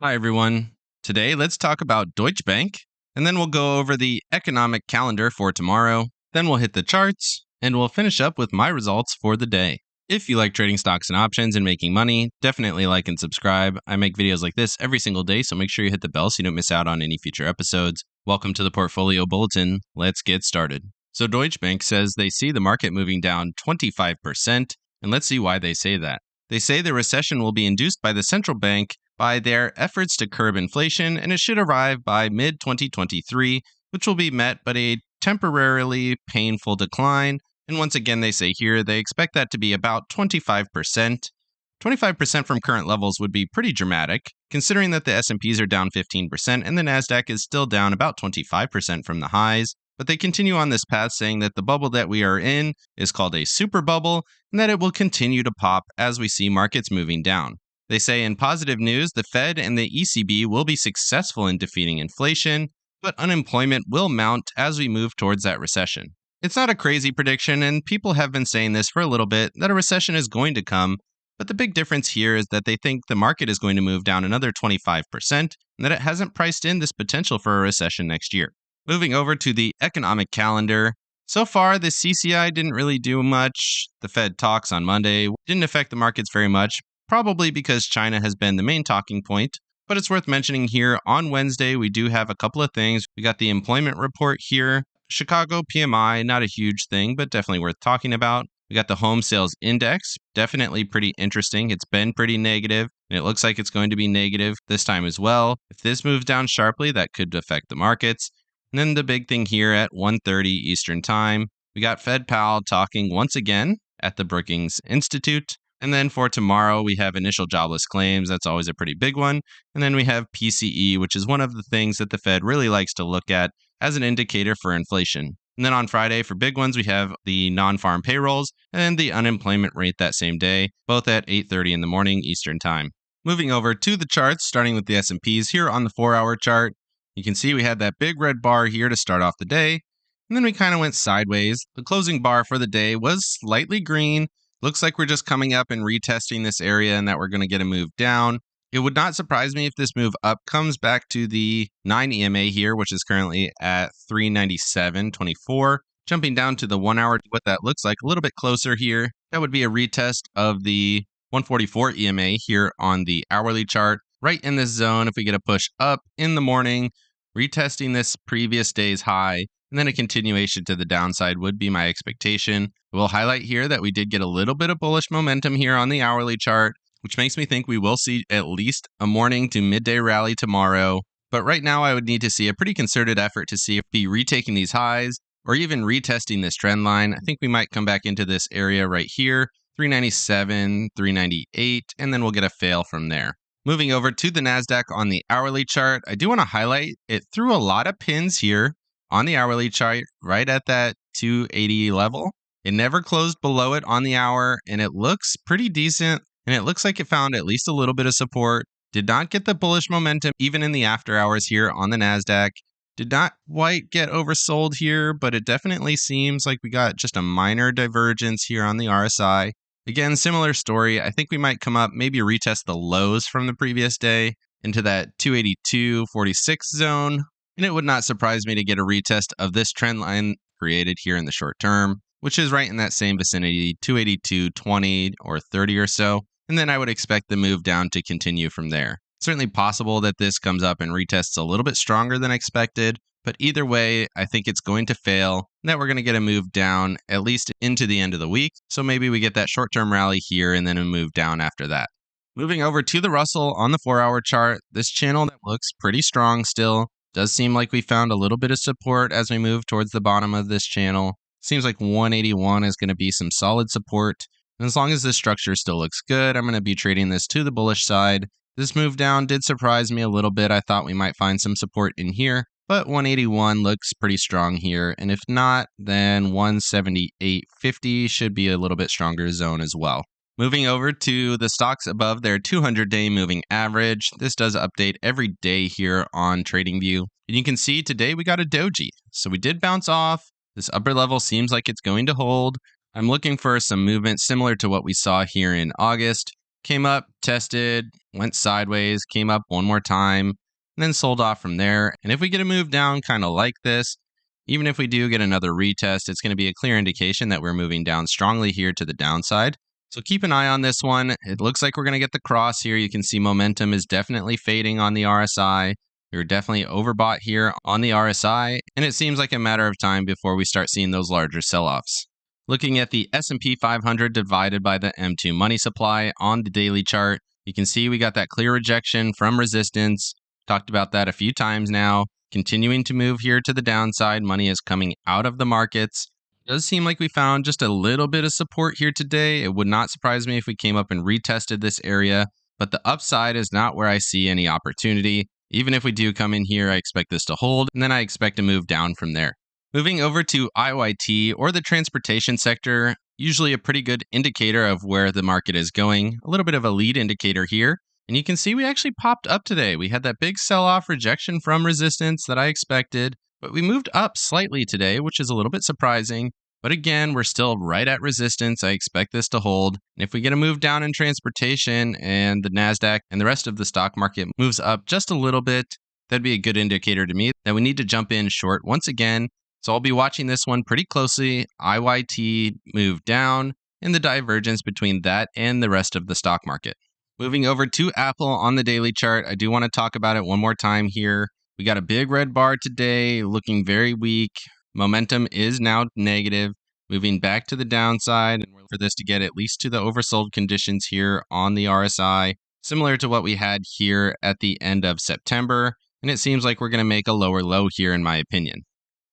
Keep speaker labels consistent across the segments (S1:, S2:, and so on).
S1: Hi, everyone. Today, let's talk about Deutsche Bank, and then we'll go over the economic calendar for tomorrow. Then we'll hit the charts, and we'll finish up with my results for the day. If you like trading stocks and options and making money, definitely like and subscribe. I make videos like this every single day, so make sure you hit the bell so you don't miss out on any future episodes. Welcome to the Portfolio Bulletin. Let's get started. So Deutsche Bank says they see the market moving down 25%, and let's see why they say that. They say the recession will be induced by the central bank by their efforts to curb inflation, and it should arrive by mid-2023, which will be met by a temporarily painful decline. And once again, they say here they expect that to be about 25%. 25% from current levels would be pretty dramatic, considering that the S&Ps are down 15% and the Nasdaq is still down about 25% from the highs. But they continue on this path saying that the bubble that we are in is called a super bubble and that it will continue to pop as we see markets moving down. They say in positive news, the Fed and the ECB will be successful in defeating inflation, but unemployment will mount as we move towards that recession. It's not a crazy prediction, and people have been saying this for a little bit, that a recession is going to come, but the big difference here is that they think the market is going to move down another 25%, and that it hasn't priced in this potential for a recession next year. Moving over to the economic calendar, so far the CCI didn't really do much. The Fed talks on Monday didn't affect the markets very much, probably because China has been the main talking point. But it's worth mentioning here, on Wednesday, we do have a couple of things. We got the employment report here. Chicago PMI, not a huge thing, but definitely worth talking about. We got the home sales index, definitely pretty interesting. It's been pretty negative, and it looks like it's going to be negative this time as well. If this moves down sharply, that could affect the markets. And then the big thing here at 1:30 Eastern Time, we got Fed Powell talking once again at the Brookings Institute. And then for tomorrow, we have initial jobless claims. That's always a pretty big one. And then we have PCE, which is one of the things that the Fed really likes to look at as an indicator for inflation. And then on Friday, for big ones, we have the non-farm payrolls and the unemployment rate that same day, both at 8:30 in the morning Eastern Time. Moving over to the charts, starting with the S&Ps here on the 4-hour chart. You can see we had that big red bar here to start off the day, and then we kind of went sideways. The closing bar for the day was slightly green. Looks like we're just coming up and retesting this area and that we're going to get a move down. It would not surprise me if this move up comes back to the 9 EMA here, which is currently at 397.24. Jumping down to the 1 hour, what that looks like a little bit closer here. That would be a retest of the 144 EMA here on the hourly chart. Right in this zone, if we get a push up in the morning, retesting this previous day's high, and then a continuation to the downside would be my expectation. We'll highlight here that we did get a little bit of bullish momentum here on the hourly chart, which makes me think we will see at least a morning to midday rally tomorrow. But right now, I would need to see a pretty concerted effort to see if we retaking these highs or even retesting this trend line. I think we might come back into this area right here, 397, 398, and then we'll get a fail from there. Moving over to the Nasdaq on the hourly chart, I do want to highlight it threw a lot of pins here on the hourly chart right at that 280 level. It never closed below it on the hour, and it looks pretty decent, and it looks like it found at least a little bit of support. Did not get the bullish momentum even in the after hours here on the Nasdaq. Did not quite get oversold here, but it definitely seems like we got just a minor divergence here on the RSI. Again, similar story. I think we might come up, maybe retest the lows from the previous day into that 282.46 zone. And it would not surprise me to get a retest of this trend line created here in the short term, which is right in that same vicinity, 282.20 or 30 or so. And then I would expect the move down to continue from there. Certainly possible that this comes up and retests a little bit stronger than expected. But either way, I think it's going to fail, and that we're going to get a move down at least into the end of the week. So maybe we get that short-term rally here and then a move down after that. Moving over to the Russell on the 4-hour chart, this channel that looks pretty strong still. Does seem like we found a little bit of support as we move towards the bottom of this channel. Seems like 181 is going to be some solid support. And as long as this structure still looks good, I'm going to be trading this to the bullish side. This move down did surprise me a little bit. I thought we might find some support in here. But 181 looks pretty strong here, and if not, then 178.50 should be a little bit stronger zone as well. Moving over to the stocks above their 200-day moving average, this does update every day here on TradingView. And you can see today we got a doji, so we did bounce off. This upper level seems like it's going to hold. I'm looking for some movement similar to what we saw here in August. Came up, tested, went sideways, came up one more time, and then sold off from there. And if we get a move down kind of like this, even if we do get another retest, it's going to be a clear indication that we're moving down strongly here to the downside. So keep an eye on this one. It looks like we're going to get the cross here. You can see momentum is definitely fading on the RSI. We're definitely overbought here on the RSI, and it seems like a matter of time before we start seeing those larger sell-offs. Looking at the S&P 500 divided by the M2 money supply on the daily chart, you can see we got that clear rejection from resistance. Talked about that a few times now. Continuing to move here to the downside. Money is coming out of the markets. It does seem like we found just a little bit of support here today. It would not surprise me if we came up and retested this area, but the upside is not where I see any opportunity. Even if we do come in here, I expect this to hold, and then I expect to move down from there. Moving over to IYT, or the transportation sector, usually a pretty good indicator of where the market is going. A little bit of a lead indicator here. And you can see we actually popped up today. We had that big sell-off rejection from resistance that I expected, but we moved up slightly today, which is a little bit surprising. But again, we're still right at resistance. I expect this to hold. And if we get a move down in transportation and the NASDAQ and the rest of the stock market moves up just a little bit, that'd be a good indicator to me that we need to jump in short once again. So I'll be watching this one pretty closely. IYT move down and the divergence between that and the rest of the stock market. Moving over to Apple on the daily chart, I do want to talk about it one more time here. We got a big red bar today, looking very weak. Momentum is now negative, moving back to the downside. And for this to get at least to the oversold conditions here on the RSI, similar to what we had here at the end of September. And it seems like we're going to make a lower low here, in my opinion.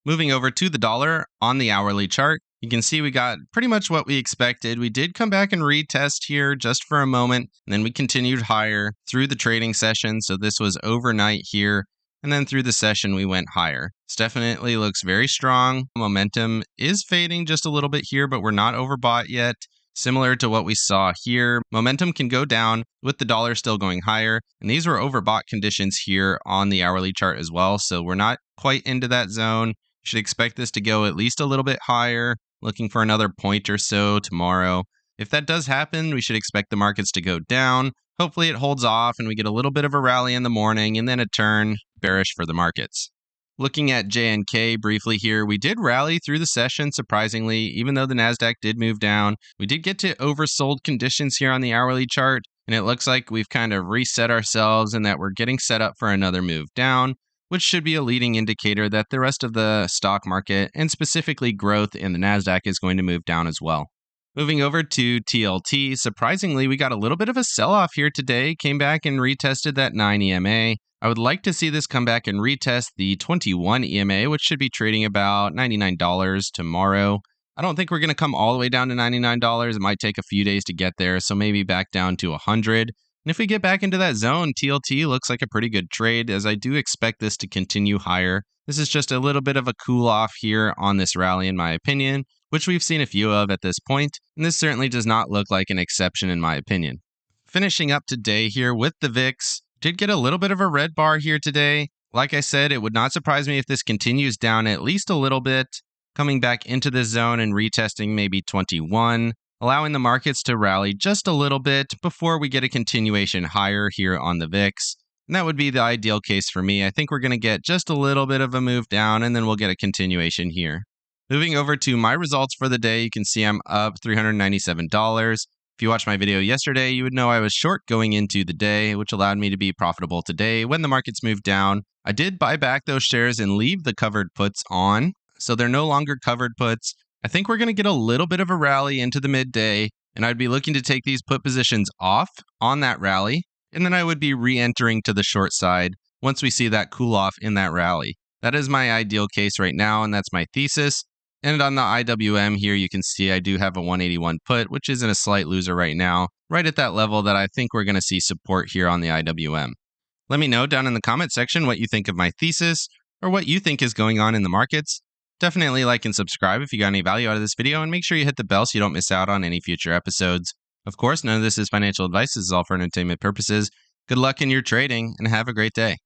S1: Moving over to the dollar on the hourly chart, you can see we got pretty much what we expected. We did come back and retest here just for a moment, and then we continued higher through the trading session. So this was overnight here, and then through the session we went higher. This definitely looks very strong. Momentum is fading just a little bit here, but we're not overbought yet. Similar to what we saw here, momentum can go down with the dollar still going higher, and these were overbought conditions here on the hourly chart as well. So we're not quite into that zone. Should expect this to go at least a little bit higher, looking for another point or so tomorrow. If that does happen, we should expect the markets to go down. Hopefully it holds off and we get a little bit of a rally in the morning and then a turn bearish for the markets. Looking at JNK briefly here, we did rally through the session, surprisingly, even though the NASDAQ did move down. We did get to oversold conditions here on the hourly chart, and it looks like we've kind of reset ourselves and that we're getting set up for another move down, which should be a leading indicator that the rest of the stock market, and specifically growth in the NASDAQ, is going to move down as well. Moving over to TLT, surprisingly, we got a little bit of a sell-off here today, came back and retested that 9 EMA. I would like to see this come back and retest the 21 EMA, which should be trading about $99 tomorrow. I don't think we're going to come all the way down to $99. It might take a few days to get there, so maybe back down to 100. And if we get back into that zone, TLT looks like a pretty good trade, as I do expect this to continue higher. This is just a little bit of a cool off here on this rally, in my opinion, which we've seen a few of at this point, and this certainly does not look like an exception in my opinion. Finishing up today here with the VIX, did get a little bit of a red bar here today. Like I said, it would not surprise me if this continues down at least a little bit, coming back into this zone and retesting maybe 21. Allowing the markets to rally just a little bit before we get a continuation higher here on the VIX. And that would be the ideal case for me. I think we're going to get just a little bit of a move down, and then we'll get a continuation here. Moving over to my results for the day, you can see I'm up $397. If you watched my video yesterday, you would know I was short going into the day, which allowed me to be profitable today when the markets moved down. I did buy back those shares and leave the covered puts on, so they're no longer covered puts. I think we're going to get a little bit of a rally into the midday, and I'd be looking to take these put positions off on that rally, and then I would be re-entering to the short side once we see that cool off in that rally. That is my ideal case right now, and that's my thesis. And on the IWM here, you can see I do have a 181 put, which is in a slight loser right now, right at that level that I think we're going to see support here on the IWM. Let me know down in the comment section what you think of my thesis, or what you think is going on in the markets. Definitely like and subscribe if you got any value out of this video, and make sure you hit the bell so you don't miss out on any future episodes. Of course, none of this is financial advice. This is all for entertainment purposes. Good luck in your trading, and have a great day.